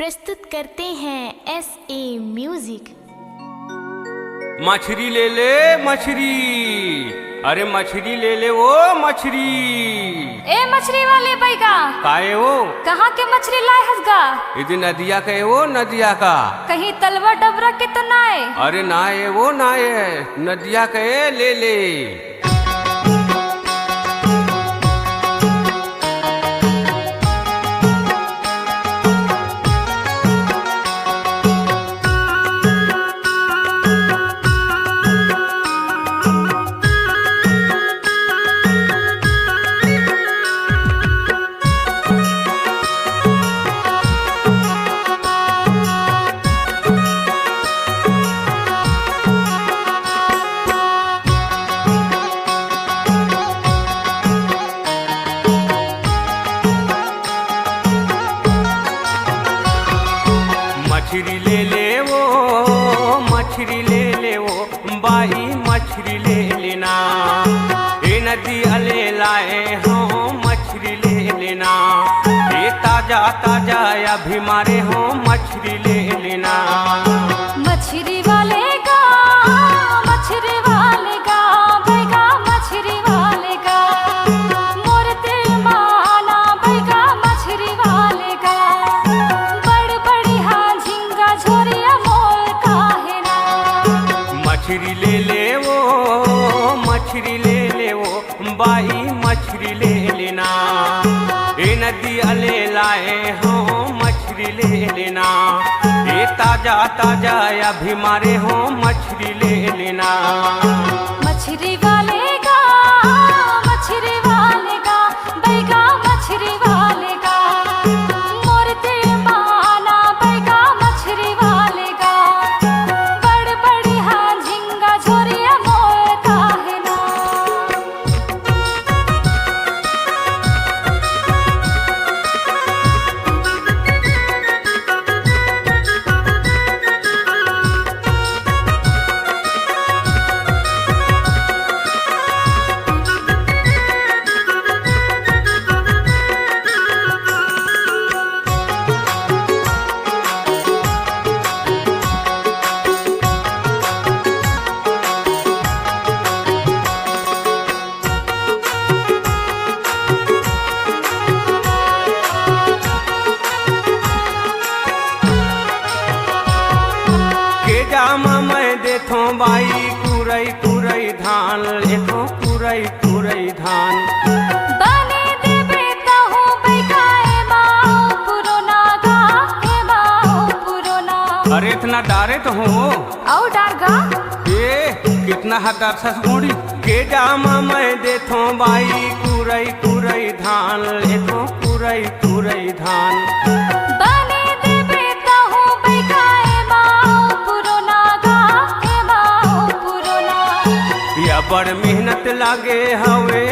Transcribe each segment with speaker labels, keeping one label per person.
Speaker 1: प्रस्तुत करते हैं SA म्यूजिक।
Speaker 2: मछली ले ले मछली, अरे मछली ले ले वो मछली।
Speaker 3: ए मछली वाले बैगा
Speaker 2: काहे वो
Speaker 3: कहाँ के मछली लाए हसगा?
Speaker 2: इधर नदिया का है वो नदिया का।
Speaker 3: कहीं तलवा डबरा के तो ना है?
Speaker 2: अरे ना है वो ना है नदिया का है, ले ले। मछली ले ले वो मछली ले ले वो बाई मछली ले लेना। ये नदी अले लाए हो मछली ले लेना। ये ताजा ताजा अभी मारे हो मछली ले लेना।
Speaker 3: मछली वाले का बैगा मछली वाले का मोर दिल माना बैगा मछली वाले का बड़ बड़ी हाँ झिंगा झोरिया मोर काहे ना।
Speaker 2: मछली ले ले वो मछली ले ले वो बाई मछली ले लेना। ये नदी अले लाए हो मछली ले लेना। ये ताजा ताजा अभी मारे हो मछली ले लेना।
Speaker 3: मछली वाले का बैगा मछली वाले का मोर दिल माना बैगा मछली वाले का बड़ बड़ी हाँ झिंगा झोरिया मोर काहे ना।
Speaker 2: जामा मैं देथो बाई कुरई कुरई धान लेथो कुरई कुरई धान।
Speaker 3: बने देबे तहु बैगा ए माओ पुरोना गा ए माओ पुरोना।
Speaker 2: अरे इतना डारे तो हो
Speaker 3: औ डारगा
Speaker 2: ए कितना हदार ससगुड़ी। के जामा मैं देथो बाई कुरई कुरई धान लेथो कुरई कुरई धान।
Speaker 3: बने देबे तहु बैगा ए माओ पुरोना गा ए माओ पुरोना।
Speaker 2: या बड़ मेहनत लागे हवे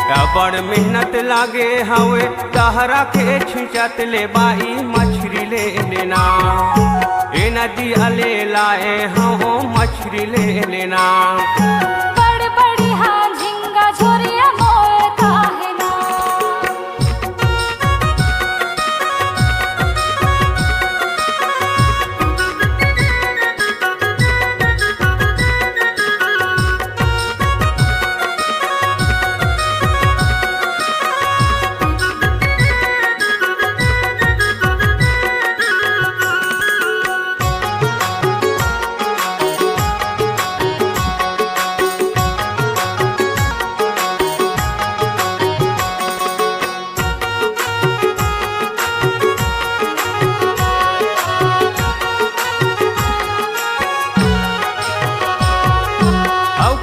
Speaker 2: या बड़ मेहनत लागे हवे तहरा के छिंचत ले बाई मछली ले लेना। ए नदी अले लाए हो मछली ले लेना।
Speaker 3: बड़ बड़ी हाँ झिंगा झोरिया मोर काहे ना।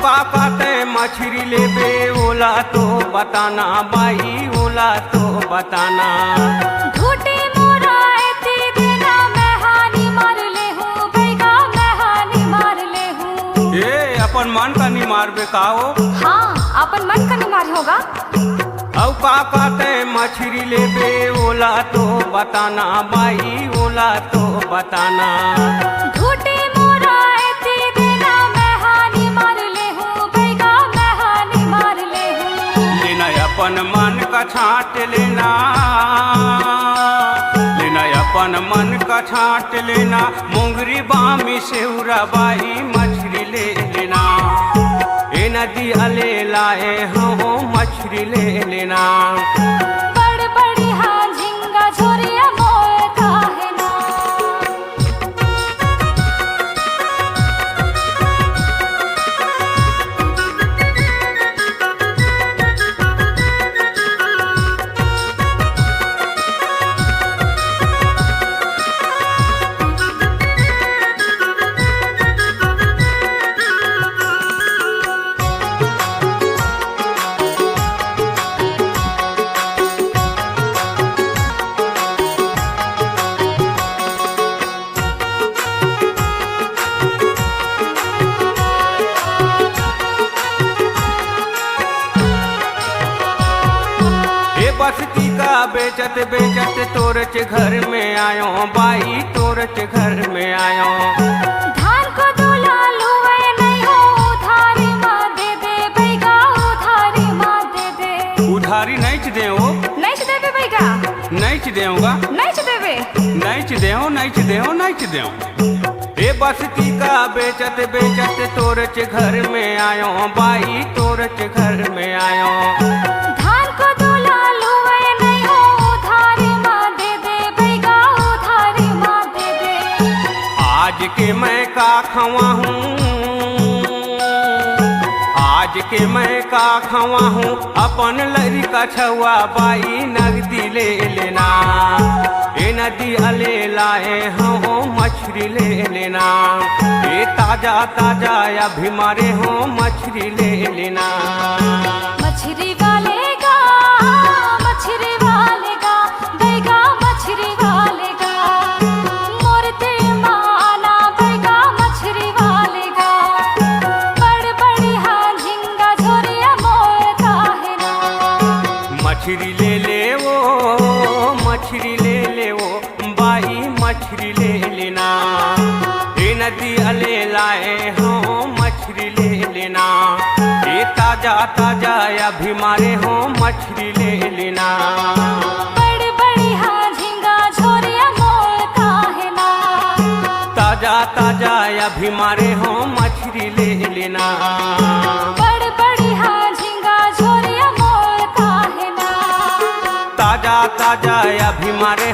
Speaker 2: पापा ते मछली ले बे ओला तो बताना बाई ओला तो बताना।
Speaker 3: झूठी मुरायती देना मैं हानि मार ले हूँ बैगा मैं हानि मार ले हूँ।
Speaker 2: ए अपन मन का नहीं मारबे काओ।
Speaker 3: हाँ अपन मन का निमार होगा।
Speaker 2: औ पापा ते मछली ले बे ओला तो बताना बाई ओला तो बताना।
Speaker 3: झूठी मुरायती देना मैं हानि मार ले हूँ बैगा मैं हानि मार ले हूँ।
Speaker 2: लेना अपन मन का छाट लेना। अपन मन का छाट लेना, मोंगरी बामी सेउरा बाई मछली ले लेना। ए नदी अले लाए हो मछली ले लेना।
Speaker 3: बड़ बड़ी हाँ झिंगा झोरिया मोर काहे ना।
Speaker 2: बस्ती का बेचत बेचत तोरच घर में आयो बाई, तोरच घर में आयो।
Speaker 3: धान को दूल्हा लुए नहीं हो, उधारी माँ दे दे बैगा, उधारी माँ दे दे।
Speaker 2: उधारी नहीं दे हो,
Speaker 3: नहीं देवे बैगा,
Speaker 2: नहीं देऊंगा,
Speaker 3: नहीं देवे,
Speaker 2: नहीं देओ, नहीं देओ, नहीं देओ। ए बस्ती का बेचत बेचत तोरच घर में आयो बाई, तोरच घर में आयो।
Speaker 3: धान को दूल्हा लुए नहीं हो, उधारी माँ दे दे बैगा, उधारी माँ दे दे।
Speaker 2: आज के मैं का खवा हूँ, आज के मैं का खवा हूँ, अपन लरी का छुआ बाई नगदी ले लेना। ए नदी अले लाए हो मछली ले लेना। ए ताजा ताजा अभी मारे हो मछली ले लेना।
Speaker 3: मछली वाले का, मछली वाले का, बैगा मछली वाले का। मोरते माना बैगा मछली वाले का। बड़ बड़ी हाँ झिंगा झोरिया मोर काहे ना।
Speaker 2: मछली ले ले वो, मछली ले ले वो बाई मछली ले लेना। ए नदी अले लाए हो मछली ले लेना। ए ताजा ताजा अभी मारे हो मछली ले लेना।
Speaker 3: बड़ बड़ी हाँ झिंगा झोरिया मोर काहे ना।
Speaker 2: ताजा ताजा अभी मारे हो मछली ले लेना।
Speaker 3: बड़ बड़ी हाँ झिंगा झोरिया मोर काहे ना।
Speaker 2: ताजा ताजा अभी मारे